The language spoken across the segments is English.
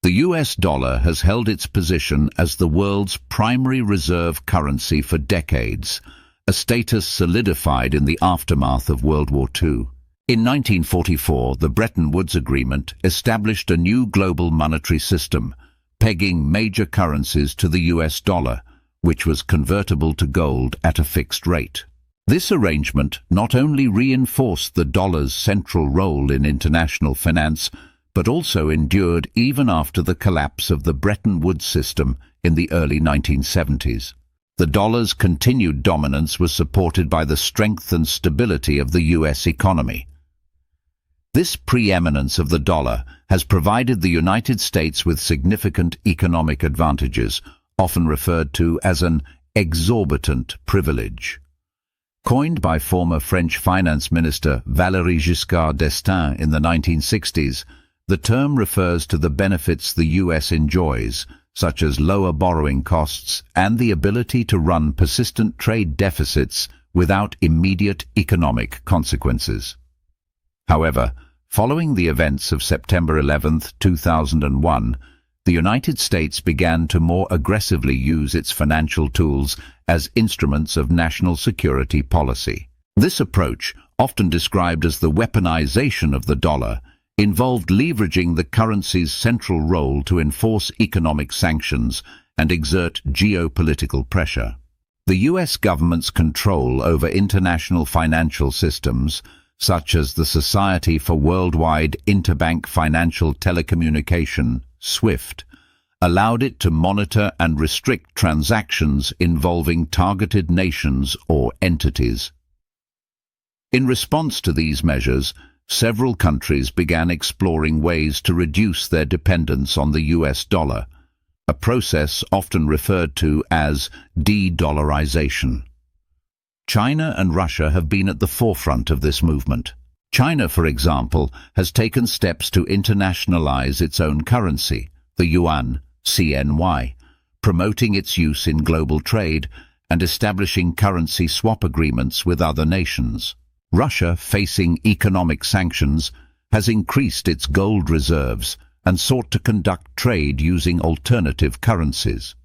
The US dollar has held its position as the world's primary reserve currency for decades, a status solidified in the aftermath of World War II. In 1944, the Bretton Woods Agreement established a new global monetary system, pegging major currencies to the US dollar, which was convertible to gold at a fixed rate. This arrangement not only reinforced the dollar's central role in international finance, but also endured even after the collapse of the Bretton Woods system in the early 1970s. The dollar's continued dominance was supported by the strength and stability of the U.S. economy. This preeminence of the dollar has provided the United States with significant economic advantages, often referred to as an exorbitant privilege. Coined by former French finance minister Valéry Giscard d'Estaing in the 1960s, the term refers to the benefits the U.S. enjoys, such as lower borrowing costs and the ability to run persistent trade deficits without immediate economic consequences. However, following the events of September 11, 2001, the United States began to more aggressively use its financial tools as instruments of national security policy. This approach, often described as the weaponization of the dollar, involved leveraging the currency's central role to enforce economic sanctions and exert geopolitical pressure. The U.S. government's control over international financial systems, such as the Society for Worldwide Interbank Financial Telecommunication, SWIFT, allowed it to monitor and restrict transactions involving targeted nations or entities. In response to these measures, several countries began exploring ways to reduce their dependence on the US dollar, a process often referred to as de-dollarization. China and Russia have been at the forefront of this movement. China, for example, has taken steps to internationalize its own currency, the yuan, CNY, promoting its use in global trade and establishing currency swap agreements with other nations. Russia, facing economic sanctions, has increased its gold reserves and sought to conduct trade using alternative currencies.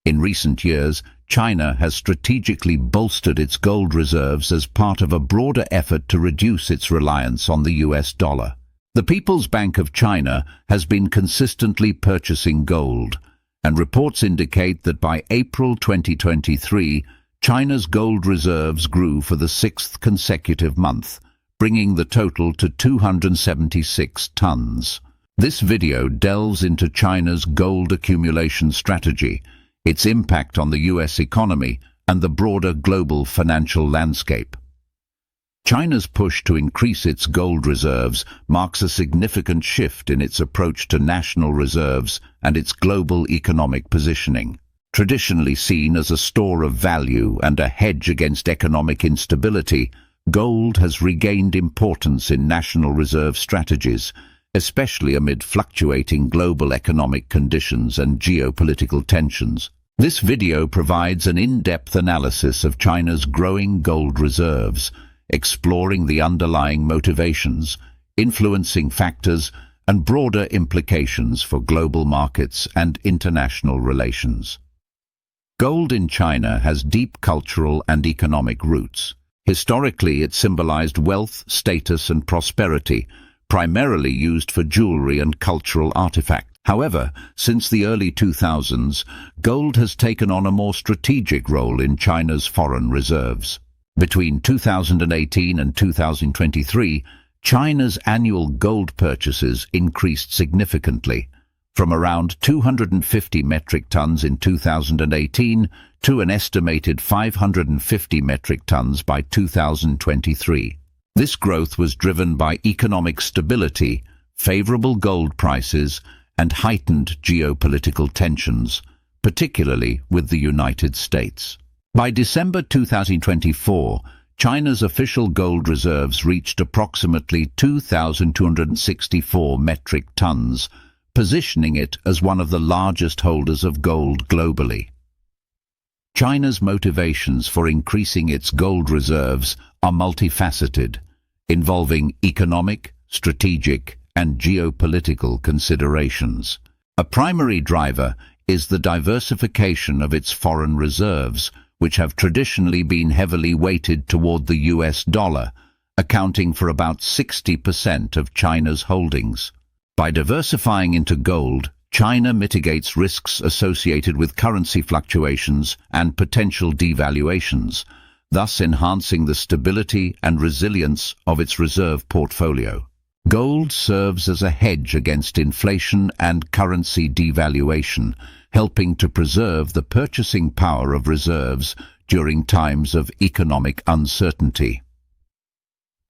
In recent years, China has strategically bolstered its gold reserves as part of a broader effort to reduce its reliance on the US dollar. The People's Bank of China has been consistently purchasing gold, and reports indicate that by April 2023, China's gold reserves grew for the sixth consecutive month, bringing the total to 276 tons. This video delves into China's gold accumulation strategy, its impact on the U.S. economy, and the broader global financial landscape. China's push to increase its gold reserves marks a significant shift in its approach to national reserves and its global economic positioning. Traditionally seen as a store of value and a hedge against economic instability, gold has regained importance in national reserve strategies, especially amid fluctuating global economic conditions and geopolitical tensions. This video provides an in-depth analysis of China's growing gold reserves, exploring the underlying motivations, influencing factors, and broader implications for global markets and international relations. Gold in China has deep cultural and economic roots. Historically, it symbolized wealth, status, and prosperity, primarily used for jewelry and cultural artifacts. However, since the early 2000s, gold has taken on a more strategic role in China's foreign reserves. Between 2018 and 2023, China's annual gold purchases increased significantly, from around 250 metric tons in 2018 to an estimated 550 metric tons by 2023. This growth was driven by economic stability, favorable gold prices, and heightened geopolitical tensions, particularly with the United States. By December 2024, China's official gold reserves reached approximately 2,264 metric tons, positioning it as one of the largest holders of gold globally. China's motivations for increasing its gold reserves are multifaceted, involving economic, strategic, and geopolitical considerations. A primary driver is the diversification of its foreign reserves, which have traditionally been heavily weighted toward the US dollar, accounting for about 60% of China's holdings. By diversifying into gold, China mitigates risks associated with currency fluctuations and potential devaluations, thus enhancing the stability and resilience of its reserve portfolio. Gold serves as a hedge against inflation and currency devaluation, helping to preserve the purchasing power of reserves during times of economic uncertainty.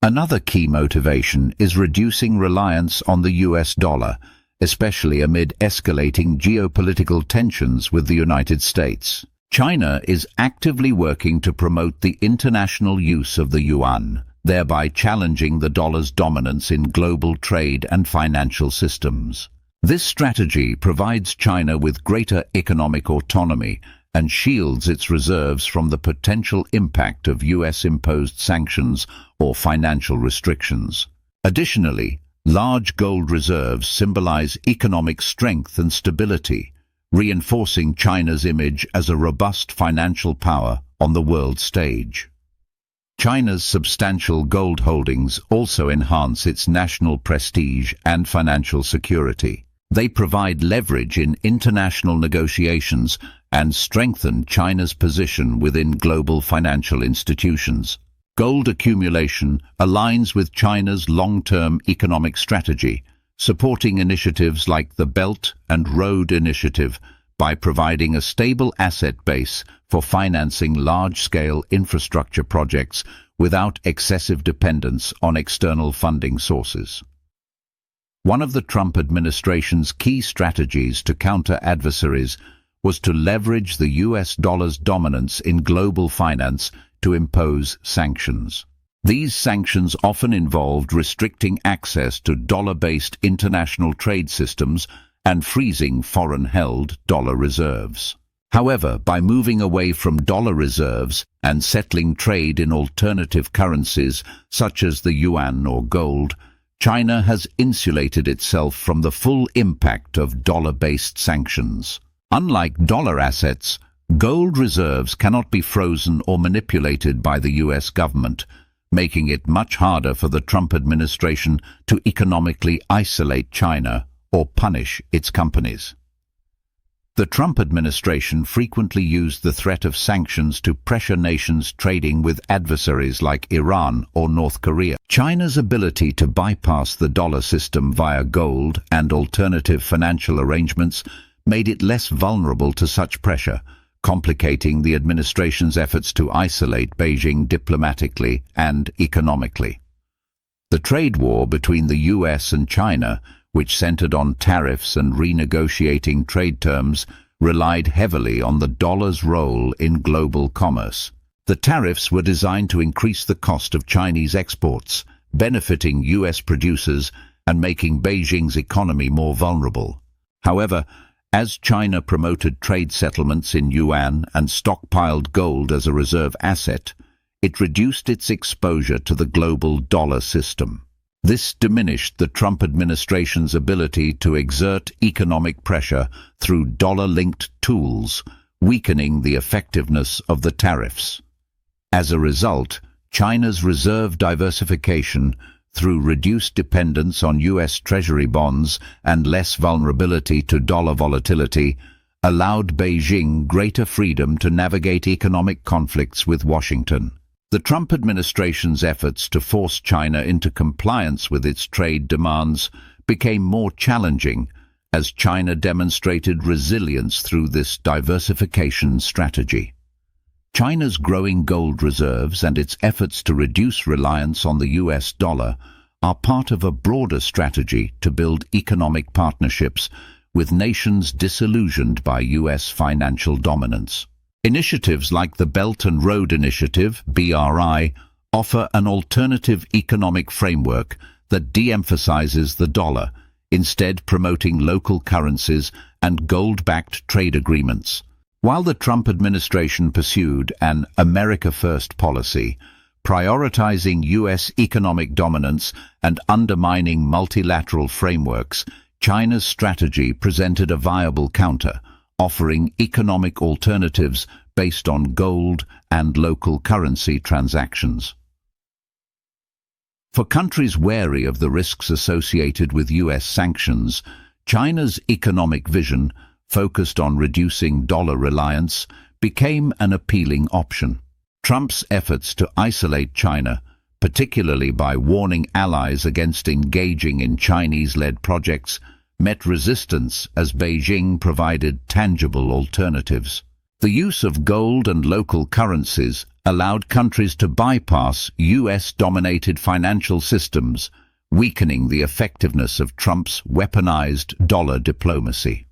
Another key motivation is reducing reliance on the US dollar, especially amid escalating geopolitical tensions with the United States. China is actively working to promote the international use of the yuan, thereby challenging the dollar's dominance in global trade and financial systems. This strategy provides China with greater economic autonomy and shields its reserves from the potential impact of US-imposed sanctions or financial restrictions. Additionally, large gold reserves symbolize economic strength and stability, reinforcing China's image as a robust financial power on the world stage. China's substantial gold holdings also enhance its national prestige and financial security. They provide leverage in international negotiations and strengthen China's position within global financial institutions. Gold accumulation aligns with China's long-term economic strategy, supporting initiatives like the Belt and Road Initiative by providing a stable asset base for financing large-scale infrastructure projects without excessive dependence on external funding sources. One of the Trump administration's key strategies to counter adversaries was to leverage the US dollar's dominance in global finance to impose sanctions. These sanctions often involved restricting access to dollar-based international trade systems and freezing foreign-held dollar reserves. However, by moving away from dollar reserves and settling trade in alternative currencies such as the yuan or gold, China has insulated itself from the full impact of dollar-based sanctions. Unlike dollar assets, gold reserves cannot be frozen or manipulated by the US government, making it much harder for the Trump administration to economically isolate China or punish its companies. The Trump administration frequently used the threat of sanctions to pressure nations trading with adversaries like Iran or North Korea. China's ability to bypass the dollar system via gold and alternative financial arrangements made it less vulnerable to such pressure, complicating the administration's efforts to isolate Beijing diplomatically and economically. The trade war between the US and China, which centered on tariffs and renegotiating trade terms, relied heavily on the dollar's role in global commerce. The tariffs were designed to increase the cost of Chinese exports, benefiting US producers and making Beijing's economy more vulnerable. However, as China promoted trade settlements in yuan and stockpiled gold as a reserve asset, it reduced its exposure to the global dollar system. This diminished the Trump administration's ability to exert economic pressure through dollar-linked tools, weakening the effectiveness of the tariffs. As a result, China's reserve diversification, through reduced dependence on US Treasury bonds and less vulnerability to dollar volatility, allowed Beijing greater freedom to navigate economic conflicts with Washington. The Trump administration's efforts to force China into compliance with its trade demands became more challenging as China demonstrated resilience through this diversification strategy. China's growing gold reserves and its efforts to reduce reliance on the US dollar are part of a broader strategy to build economic partnerships with nations disillusioned by US financial dominance. Initiatives like the Belt and Road Initiative, BRI, offer an alternative economic framework that de-emphasizes the dollar, instead promoting local currencies and gold-backed trade agreements. While the Trump administration pursued an America First policy, prioritizing US economic dominance and undermining multilateral frameworks, China's strategy presented a viable counter, offering economic alternatives based on gold and local currency transactions. For countries wary of the risks associated with U.S. sanctions, China's economic vision, focused on reducing dollar reliance, became an appealing option. Trump's efforts to isolate China, particularly by warning allies against engaging in Chinese-led projects, met resistance as Beijing provided tangible alternatives. The use of gold and local currencies allowed countries to bypass US-dominated financial systems, weakening the effectiveness of Trump's weaponized dollar diplomacy.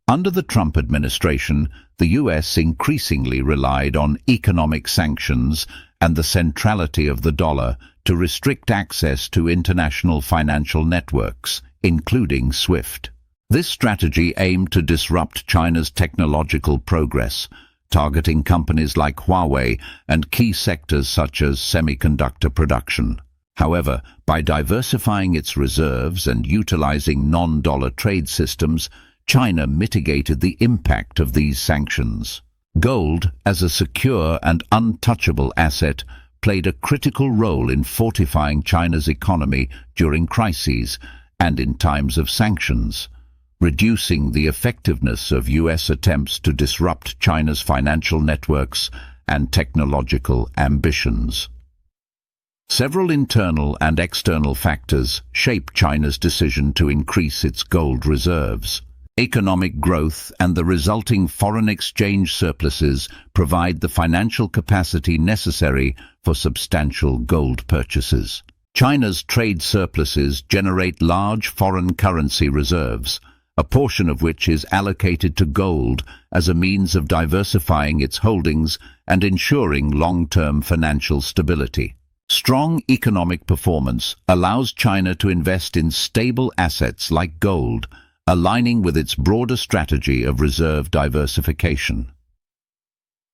Under the Trump administration, the US increasingly relied on economic sanctions and the centrality of the dollar to restrict access to international financial networks, including SWIFT. This strategy aimed to disrupt China's technological progress, targeting companies like Huawei and key sectors such as semiconductor production. However, by diversifying its reserves and utilizing non-dollar trade systems, China mitigated the impact of these sanctions. Gold, as a secure and untouchable asset, played a critical role in fortifying China's economy during crises and in times of sanctions, reducing the effectiveness of U.S. attempts to disrupt China's financial networks and technological ambitions. Several internal and external factors shape China's decision to increase its gold reserves. Economic growth and the resulting foreign exchange surpluses provide the financial capacity necessary for substantial gold purchases. China's trade surpluses generate large foreign currency reserves, a portion of which is allocated to gold as a means of diversifying its holdings and ensuring long-term financial stability. Strong economic performance allows China to invest in stable assets like gold, aligning with its broader strategy of reserve diversification.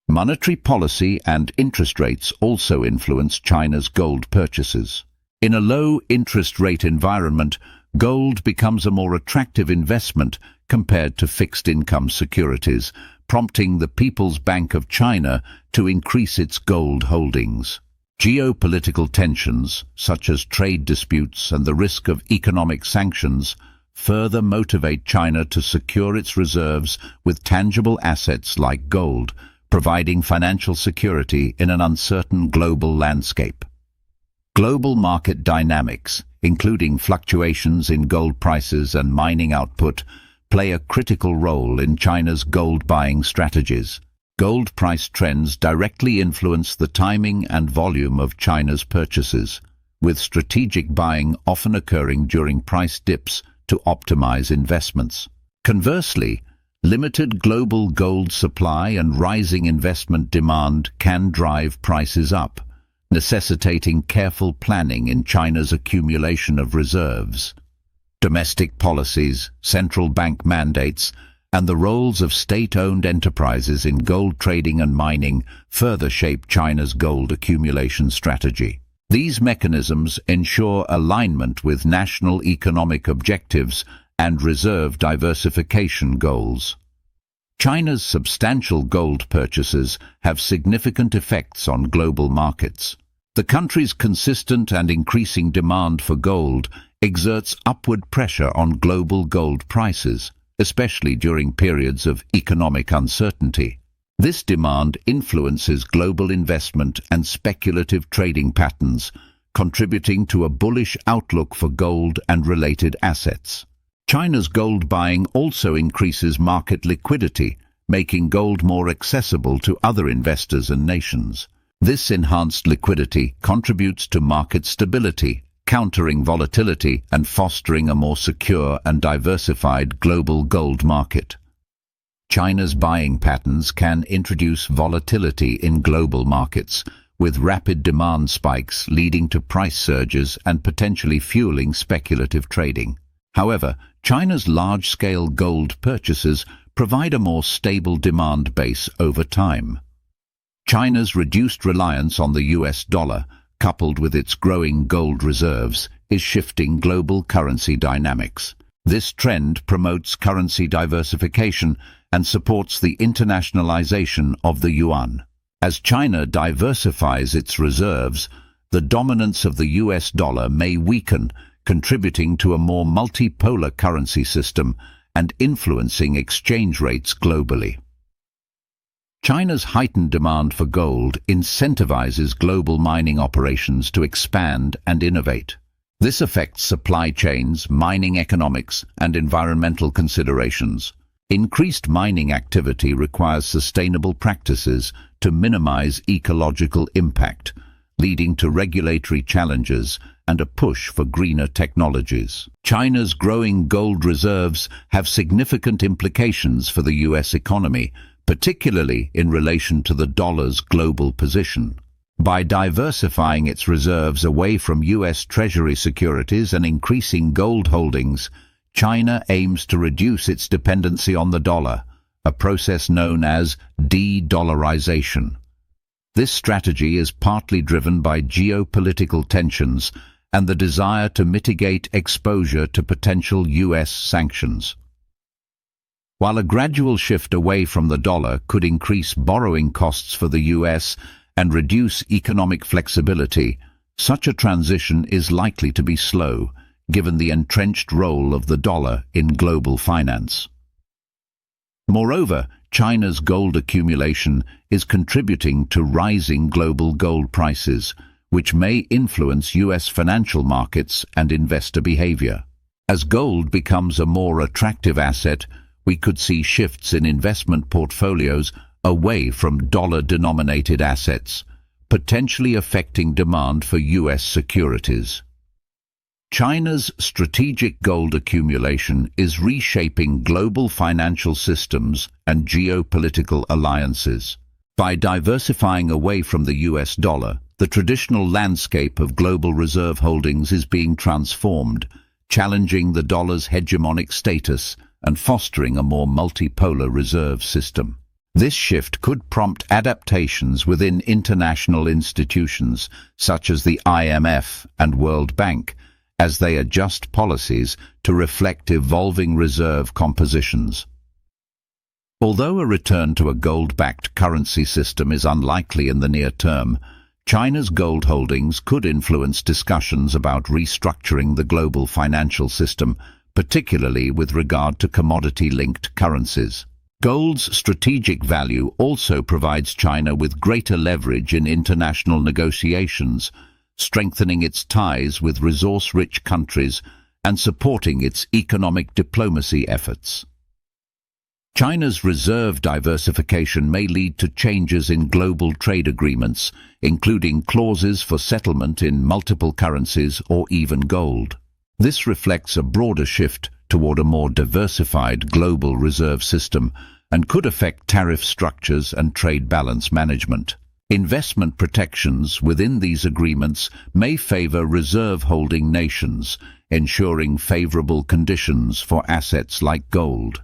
Monetary policy and interest rates also influence China's gold purchases. In a low-interest rate environment, gold becomes a more attractive investment compared to fixed-income securities, prompting the People's Bank of China to increase its gold holdings. Geopolitical tensions, such as trade disputes and the risk of economic sanctions, further motivate China to secure its reserves with tangible assets like gold, providing financial security in an uncertain global landscape. Global market dynamics, including fluctuations in gold prices and mining output, play a critical role in China's gold buying strategies. Gold price trends directly influence the timing and volume of China's purchases, with strategic buying often occurring during price dips to optimize investments. Conversely, limited global gold supply and rising investment demand can drive prices up, necessitating careful planning in China's accumulation of reserves. Domestic policies, central bank mandates, and the roles of state-owned enterprises in gold trading and mining further shape China's gold accumulation strategy. These mechanisms ensure alignment with national economic objectives and reserve diversification goals. China's substantial gold purchases have significant effects on global markets. The country's consistent and increasing demand for gold exerts upward pressure on global gold prices, especially during periods of economic uncertainty. This demand influences global investment and speculative trading patterns, contributing to a bullish outlook for gold and related assets. China's gold buying also increases market liquidity, making gold more accessible to other investors and nations. This enhanced liquidity contributes to market stability, countering volatility and fostering a more secure and diversified global gold market. China's buying patterns can introduce volatility in global markets, with rapid demand spikes leading to price surges and potentially fueling speculative trading. However, China's large-scale gold purchases provide a more stable demand base over time. China's reduced reliance on the US dollar, coupled with its growing gold reserves, is shifting global currency dynamics. This trend promotes currency diversification and supports the internationalization of the yuan. As China diversifies its reserves, the dominance of the US dollar may weaken, contributing to a more multipolar currency system and influencing exchange rates globally. China's heightened demand for gold incentivizes global mining operations to expand and innovate. This affects supply chains, mining economics, and environmental considerations. Increased mining activity requires sustainable practices to minimize ecological impact, leading to regulatory challenges and a push for greener technologies. China's growing gold reserves have significant implications for the U.S. economy, particularly in relation to the dollar's global position. By diversifying its reserves away from U.S. Treasury securities and increasing gold holdings, China aims to reduce its dependency on the dollar, a process known as de-dollarization. This strategy is partly driven by geopolitical tensions and the desire to mitigate exposure to potential U.S. sanctions. While a gradual shift away from the dollar could increase borrowing costs for the U.S. and reduce economic flexibility, such a transition is likely to be slow, given the entrenched role of the dollar in global finance. Moreover, China's gold accumulation is contributing to rising global gold prices, which may influence U.S. financial markets and investor behavior. As gold becomes a more attractive asset, we could see shifts in investment portfolios away from dollar-denominated assets, potentially affecting demand for U.S. securities. China's strategic gold accumulation is reshaping global financial systems and geopolitical alliances. By diversifying away from the US dollar, the traditional landscape of global reserve holdings is being transformed, challenging the dollar's hegemonic status and fostering a more multipolar reserve system. This shift could prompt adaptations within international institutions such as the IMF and World Bank, as they adjust policies to reflect evolving reserve compositions. Although a return to a gold-backed currency system is unlikely in the near term, China's gold holdings could influence discussions about restructuring the global financial system, particularly with regard to commodity-linked currencies. Gold's strategic value also provides China with greater leverage in international negotiations, strengthening its ties with resource-rich countries and supporting its economic diplomacy efforts. China's reserve diversification may lead to changes in global trade agreements, including clauses for settlement in multiple currencies or even gold. This reflects a broader shift toward a more diversified global reserve system and could affect tariff structures and trade balance management. Investment protections within these agreements may favor reserve-holding nations, ensuring favorable conditions for assets like gold.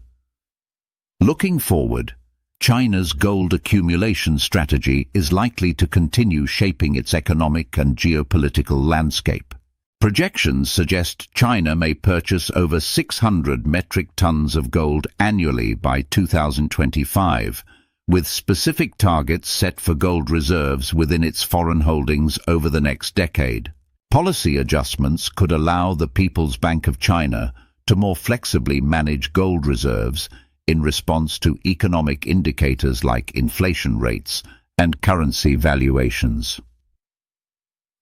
Looking forward, China's gold accumulation strategy is likely to continue shaping its economic and geopolitical landscape. Projections suggest China may purchase over 600 metric tons of gold annually by 2025, with specific targets set for gold reserves within its foreign holdings over the next decade. Policy adjustments could allow the People's Bank of China to more flexibly manage gold reserves in response to economic indicators like inflation rates and currency valuations.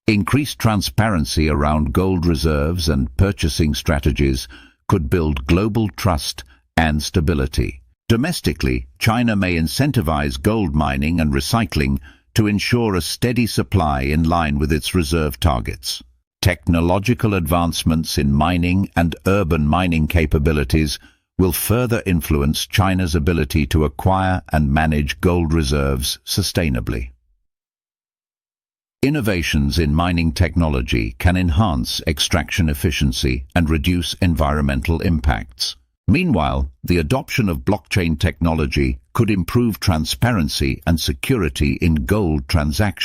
Increased transparency around gold reserves and purchasing strategies could build global trust and stability. Domestically, China may incentivize gold mining and recycling to ensure a steady supply in line with its reserve targets. Technological advancements in mining and urban mining capabilities will further influence China's ability to acquire and manage gold reserves sustainably. Innovations in mining technology can enhance extraction efficiency and reduce environmental impacts. Meanwhile, the adoption of blockchain technology could improve transparency and security in gold transactions.